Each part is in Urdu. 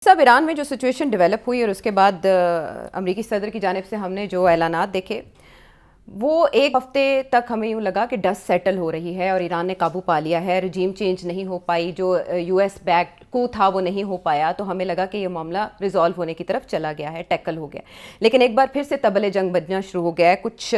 سب ایران میں جو سچویشن ڈیولپ ہوئی اور اس کے بعد امریکی صدر کی جانب سے ہم نے جو اعلانات دیکھے وہ ایک ہفتے تک ہمیں یوں لگا کہ ڈسٹ سیٹل ہو رہی ہے اور ایران نے قابو پا لیا ہے، رجیم چینج نہیں ہو پائی، جو یو ایس بیک کو تھا وہ نہیں ہو پایا، تو ہمیں لگا کہ یہ معاملہ ریزالو ہونے کی طرف چلا گیا ہے، ٹیکل ہو گیا. لیکن ایک بار پھر سے طبل جنگ بجنا شروع ہو گیا ہے. کچھ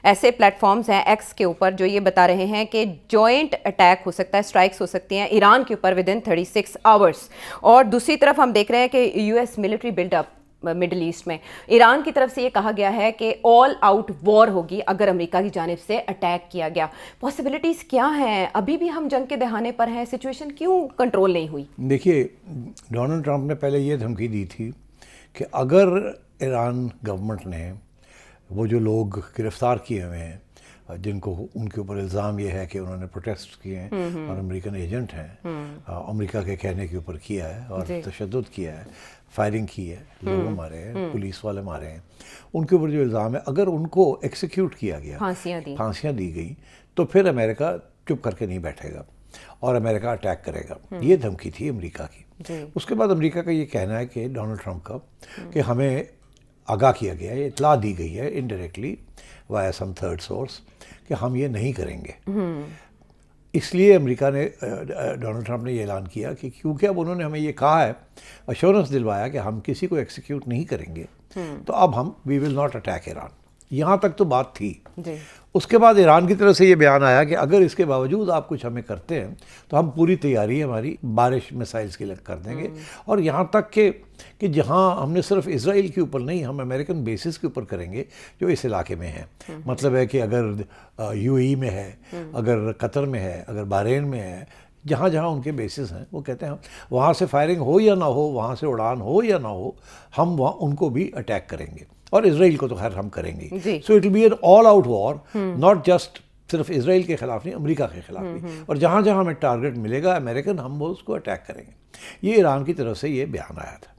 ایسے پلیٹ فارمز ہیں ایکس کے اوپر جو یہ بتا رہے ہیں کہ جوائنٹ اٹیک ہو سکتا ہے، اسٹرائکس ہو سکتی ہیں ایران کے اوپر ودن 36 آورس. اور دوسری طرف ہم دیکھ رہے ہیں کہ U S military build up Middle East میں ایران کی طرف سے یہ کہا گیا ہے کہ آل آؤٹ وار ہوگی اگر امریکہ کی جانب سے اٹیک کیا گیا. پاسبلٹیز کیا ہیں؟ ابھی بھی ہم جنگ کے دہانے پر ہیں، سچویشن کیوں کنٹرول نہیں ہوئی؟ دیکھیے، ڈونلڈ ٹرمپ نے پہلے یہ دھمکی دی تھی کہ اگر ایران گورنمنٹ نے وہ جو لوگ گرفتار کیے ہوئے ہیں جن کو ان کے اوپر الزام یہ ہے کہ انہوں نے پروٹیسٹ کیے ہیں اور امریکن ایجنٹ ہیں، امریکہ کے کہنے کے اوپر کیا ہے اور تشدد کیا ہے، فائرنگ کی ہے، لوگ مارے ہیں، پولیس والے مارے ہیں، ان کے اوپر جو الزام ہے اگر ان کو ایکسیکیوٹ کیا گیا، پھانسیاں دی گئی، تو پھر امریکہ چپ کر کے نہیں بیٹھے گا اور امریکہ اٹیک کرے گا. یہ دھمکی تھی امریکہ کی. اس کے بعد امریکہ کا یہ کہنا ہے کہ ڈونلڈ ٹرمپ کا کہ ہمیں آگاہ کیا گیا ہے، اطلاع دی گئی ہے انڈائریکٹلی وایا سم تھرڈ سورس کہ ہم یہ نہیں کریں گے. اس لیے امریکہ نے ڈونلڈ ٹرمپ نے یہ اعلان کیا کہ کیونکہ اب انہوں نے ہمیں یہ کہا ہے، ایشورنس دلوایا کہ ہم کسی کو ایکسیکیوٹ نہیں کریں گے، تو اب ہم وی ول ناٹ اٹیک ایران. یہاں تک تو بات تھی. اس کے بعد ایران کی طرف سے یہ بیان آیا کہ اگر اس کے باوجود آپ کچھ ہمیں کرتے ہیں تو ہم پوری تیاری ہماری بارش میسائلز کے لیے کر دیں گے، اور یہاں تک کہ جہاں ہم نے صرف اسرائیل کے اوپر نہیں، ہم امریکن بیسز کے اوپر کریں گے جو اس علاقے میں ہیں. مطلب ہے کہ اگر یو اے ای میں ہے، اگر قطر میں ہے، اگر بحرین میں ہے، جہاں جہاں ان کے بیسز ہیں، وہ کہتے ہیں وہاں سے فائرنگ ہو یا نہ ہو، وہاں سے اڑان ہو یا نہ ہو، ہم وہاں ان کو بھی اٹیک کریں گے، اور اسرائیل کو تو خیر ہم کریں گے. So it will be an all out war, not just صرف اسرائیل کے خلاف نہیں، امریکہ کے خلاف بھی، اور جہاں جہاں ہمیں ٹارگٹ ملے گا امریکن، ہم وہ اس کو اٹیک کریں گے. یہ ایران کی طرف سے یہ بیان آیا تھا.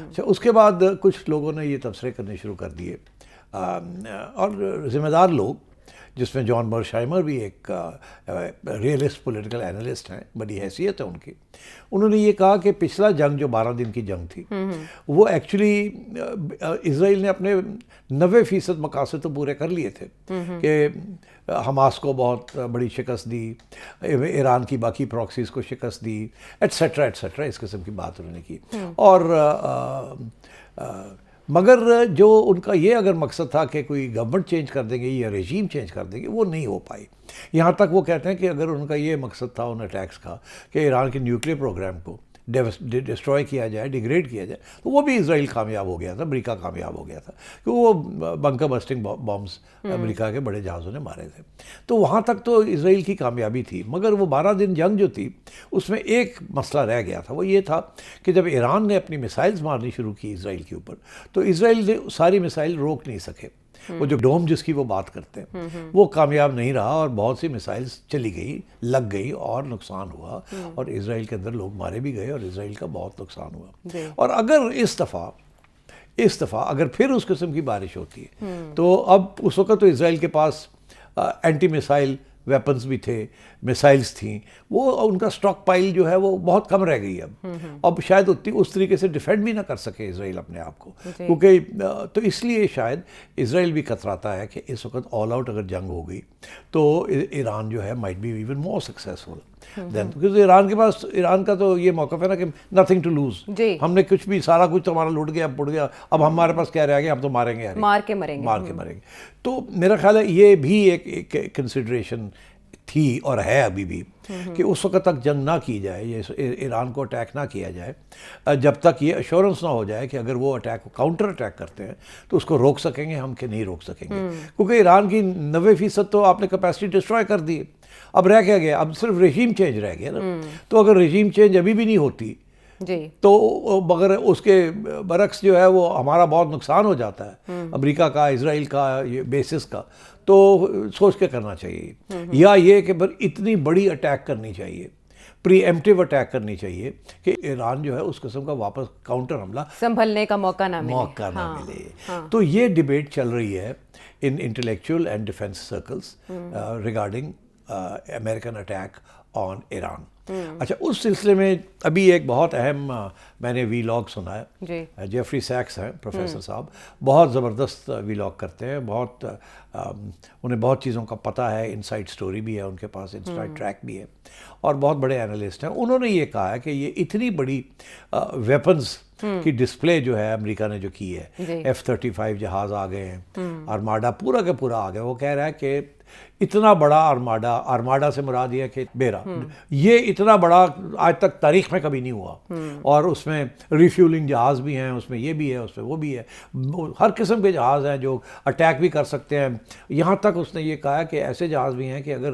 اچھا، اس کے بعد کچھ لوگوں نے یہ تبصرے کرنے شروع کر دیے، اور ذمہ دار لوگ جس میں جان مرشائمر بھی ایک ریئلسٹ پولیٹیکل اینالسٹ ہیں، بڑی حیثیت ہے ان کی. انہوں نے یہ کہا کہ پچھلا جنگ جو 12 دن کی جنگ تھی وہ ایکچولی اسرائیل نے اپنے 90% مقاصد تو پورے کر لیے تھے، کہ حماس کو بہت بڑی شکست دی، ایران کی باقی پراکسیز کو شکست دی، ایٹسیٹرا ایٹسیٹرا، اس قسم کی بات انہوں نے کی. اور مگر جو ان کا یہ اگر مقصد تھا کہ کوئی گورنمنٹ چینج کر دیں گے یا رجیم چینج کر دیں گے، وہ نہیں ہو پائی. یہاں تک وہ کہتے ہیں کہ اگر ان کا یہ مقصد تھا ان اٹیکس کا کہ ایران کے نیوکلیئر پروگرام کو ڈسٹروائے کیا جائے، ڈیگریڈ کیا جائے، تو وہ بھی اسرائیل کامیاب ہو گیا تھا، امریکہ کامیاب ہو گیا تھا، کہ وہ بنکر بسٹنگ بامز امریکہ کے بڑے جہازوں نے مارے تھے. تو وہاں تک تو اسرائیل کی کامیابی تھی. مگر وہ 12 دن جنگ جو تھی اس میں ایک مسئلہ رہ گیا تھا، وہ یہ تھا کہ جب ایران نے اپنی میسائلز مارنی شروع کی اسرائیل کے اوپر، تو اسرائیل نے ساری میسائل روک نہیں سکے. وہ جو ڈوم جس کی وہ بات کرتے ہیں وہ کامیاب نہیں رہا، اور بہت سی میسائلز چلی گئی، لگ گئی، اور نقصان ہوا، اور اسرائیل کے اندر لوگ مارے بھی گئے، اور اسرائیل کا بہت نقصان ہوا. اور اگر اس دفعہ اگر پھر اس قسم کی بارش ہوتی ہے، تو اب اس وقت تو اسرائیل کے پاس اینٹی میسائل ویپنز بھی تھے، میسائلز تھیں، وہ ان کا سٹاک پائل جو ہے وہ بہت کم رہ گئی. اب شاید اس طریقے سے ڈیفینڈ بھی نہ کر سکے اسرائیل اپنے آپ کو، کیونکہ تو اس لیے شاید اسرائیل بھی کتراتا ہے کہ اس وقت آل آؤٹ اگر جنگ ہو گئی تو ایران جو ہے might be even more successful then, کیونکہ ایران کا تو یہ موقف ہے نا کہ نتھنگ ٹو لوز، ہم نے کچھ بھی، سارا کچھ تو ہمارا لوٹ گیا، پڑ گیا، اب ہمارے پاس کیا رہ گیا، ہم تو ماریں گے، مار کے مریں گے. تو میرا خیال ہے یہ بھی ایک کنسیڈریشن تھی اور ہے ابھی بھی، کہ اس وقت تک جنگ نہ کی جائے، یہ ایران کو اٹیک نہ کیا جائے جب تک یہ ایشورنس نہ ہو جائے کہ اگر وہ اٹیک کاؤنٹر اٹیک کرتے ہیں تو اس کو روک سکیں گے ہم کہ نہیں روک سکیں گے. کیونکہ ایران کی 90% تو آپ نے کیپیسٹی ڈسٹروائے کر دی. اب رہ کیا گیا؟ اب صرف رجیم چینج رہ گیا نا. تو اگر رجیم چینج ابھی بھی نہیں ہوتی تو مگر اس کے برعکس جو ہے وہ ہمارا بہت نقصان ہو جاتا ہے، امریکہ کا، اسرائیل کا، یہ بیسس کا، تو سوچ کے کرنا چاہیے. یا یہ کہ اتنی بڑی اٹیک کرنی چاہیے، پری ایمپٹیو اٹیک کرنی چاہیے کہ ایران جو ہے اس قسم کا واپس کاؤنٹر حملہ سنبھلنے کا موقع نہ ملے. تو یہ ڈیبیٹ چل رہی ہے in intellectual and defence circles regarding American attack on Iran. اچھا, اس سلسلے میں ابھی ایک بہت اہم میں نے وی لاگ سنا ہے. جی, جیفری سیکس ہیں پروفیسر صاحب, بہت زبردست وی لاگ کرتے ہیں, بہت انہیں بہت چیزوں کا پتہ ہے, انسائڈ سٹوری بھی ہے ان کے پاس, انسائڈ ٹریک بھی ہے, اور بہت بڑے انالسٹ ہیں. انہوں نے یہ کہا ہے کہ یہ اتنی بڑی ویپنز کی ڈسپلے جو ہے امریکہ نے جو کی ہے, F-35 جہاز آ گئے ہیں, آرماڈا پورا کا پورا آ گیا. وہ کہہ رہا ہے کہ اتنا بڑا آرماڈا سے مراد یہ ہے کہ بیرا, یہ اتنا بڑا آج تک تاریخ میں کبھی نہیں ہوا, اور اس میں ریفیولنگ جہاز بھی ہیں, اس میں یہ بھی ہے, اس میں وہ بھی ہے, ہر قسم کے جہاز ہیں جو اٹیک بھی کر سکتے ہیں. یہاں تک اس نے یہ کہا کہ ایسے جہاز بھی ہیں کہ اگر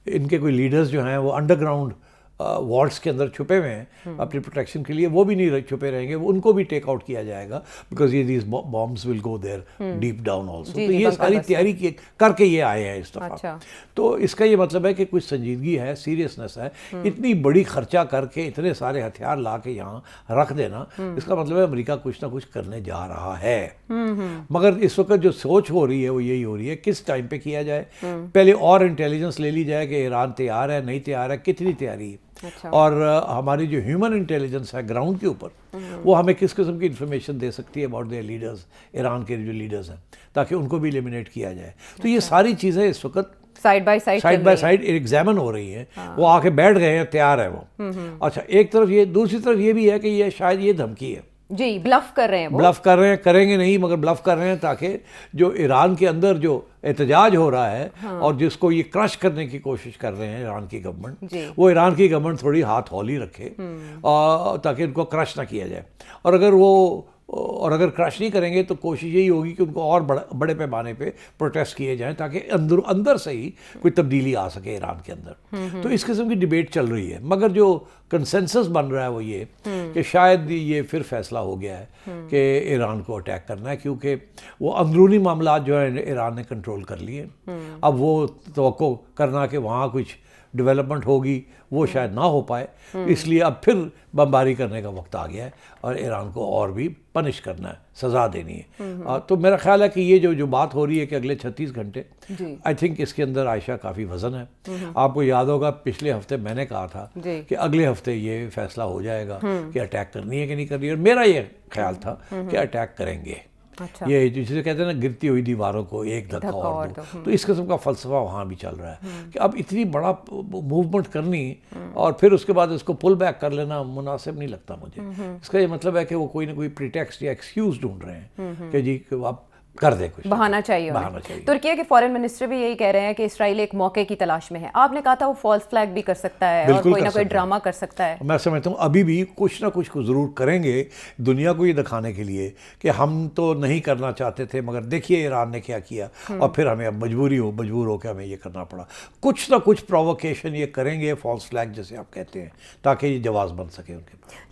ان کے کوئی لیڈرز جو ہیں وہ انڈر گراؤنڈ والٹس کے اندر چھپے ہوئے ہیں اپنی پروٹیکشن کے لیے, وہ بھی نہیں چھپے رہیں گے, ان کو بھی ٹیک آؤٹ کیا جائے گا, بیکاز یہ these Bombas will go there deep down also. تو یہ ساری تیاری کر کے یہ آئے ہیں اس دفعہ. تو اس کا یہ مطلب ہے کہ کچھ سنجیدگی ہے, سیریسنس ہے. اتنی بڑی خرچہ کر کے اتنے سارے ہتھیار لا کے یہاں رکھ دینا, اس کا مطلب ہے امریکہ کچھ نہ کچھ کرنے جا رہا ہے. مگر اس وقت جو سوچ ہو رہی ہے وہ یہی ہو رہی ہے کس ٹائم پہ کیا جائے. پہلے اور انٹیلیجنس لے لی جائے کہ ایران تیار ہے نہیں تیار ہے, کتنی تیاری ہے, اور ہماری جو ہیومن انٹیلیجنس ہے گراؤنڈ کے اوپر وہ ہمیں کس قسم کی انفارمیشن دے سکتی ہے اباؤٹ دیئر لیڈرز, ایران کے جو لیڈرز ہیں, تاکہ ان کو بھی ایلیمنیٹ کیا جائے. تو یہ ساری چیزیں اس وقت سائڈ بائی سائڈ ایگزامن ہو رہی ہیں. وہ آ کے بیٹھ گئے ہیں, تیار ہے وہ. اچھا, ایک طرف یہ, دوسری طرف یہ بھی ہے کہ یہ شاید یہ دھمکی ہے, جی بلف کر رہے ہیں, بلف کر رہے ہیں, کریں گے نہیں مگر بلف کر رہے ہیں, تاکہ جو ایران کے اندر جو احتجاج ہو رہا ہے اور جس کو یہ کرش کرنے کی کوشش کر رہے ہیں ایران کی گورنمنٹ, وہ ایران کی گورنمنٹ تھوڑی ہاتھ ہولی رکھے تاکہ ان کو کرش نہ کیا جائے. اور اگر کرش نہیں کریں گے تو کوشش یہی ہوگی کہ ان کو اور بڑے پیمانے پہ پروٹیسٹ کیے جائیں, تاکہ اندر سے ہی کوئی تبدیلی آ سکے ایران کے اندر. تو اس قسم کی ڈیبیٹ چل رہی ہے, مگر جو کنسنسس بن رہا ہے وہ یہ کہ شاید یہ پھر فیصلہ ہو گیا ہے کہ ایران کو اٹیک کرنا ہے, کیونکہ وہ اندرونی معاملات جو ہیں ایران نے کنٹرول کر لیے. اب وہ توقع کرنا کہ وہاں کچھ ڈیولپمنٹ ہوگی وہ شاید نہ ہو پائے, اس لیے اب پھر بمباری کرنے کا وقت آ گیا ہے اور ایران کو اور بھی پنش کرنا ہے, سزا دینی ہے. تو میرا خیال ہے کہ یہ جو بات ہو رہی ہے کہ اگلے 36 گھنٹے, آئی تھنک اس کے اندر عائشہ کافی وزن ہے. آپ کو یاد ہوگا پچھلے ہفتے میں نے کہا تھا کہ اگلے ہفتے یہ فیصلہ ہو جائے گا کہ اٹیک کرنی ہے کہ نہیں کرنی ہے, اور میرا یہ خیال تھا کہ اٹیک کریں گے. یہ جسے کہتے ہیں نا گرتی ہوئی دیواروں کو ایک دھکا اور دو, تو اس قسم کا فلسفہ وہاں بھی چل رہا ہے کہ اب اتنی بڑا موومنٹ کرنی اور پھر اس کے بعد اس کو پل بیک کر لینا مناسب نہیں لگتا مجھے. اس کا یہ مطلب ہے کہ وہ کوئی نہ کوئی پریٹیکسٹ یا ایکسکیوز ڈھونڈ رہے ہیں کہ جی آپ کر دے, کچھ بہانا چاہیے. ترکیہ کے فارن منسٹر بھی یہی کہہ رہے ہیں کہ اسرائیل ایک موقع کی تلاش میں ہے. آپ نے کہا تھا وہ فالس فلیگ بھی کر سکتا ہے اور کوئی نہ کوئی ڈرامہ کر سکتا ہے. میں سمجھتا ہوں ابھی بھی کچھ نہ کچھ کو ضرور کریں گے دنیا کو یہ دکھانے کے لیے کہ ہم تو نہیں کرنا چاہتے تھے, مگر دیکھیے ایران نے کیا کیا, اور پھر ہمیں اب مجبور ہو کے ہمیں یہ کرنا پڑا. کچھ نہ کچھ پرووکیشن یہ کریں گے, فالس فلیگ جیسے آپ کہتے ہیں, تاکہ یہ جواز بن سکے ان کے پاس.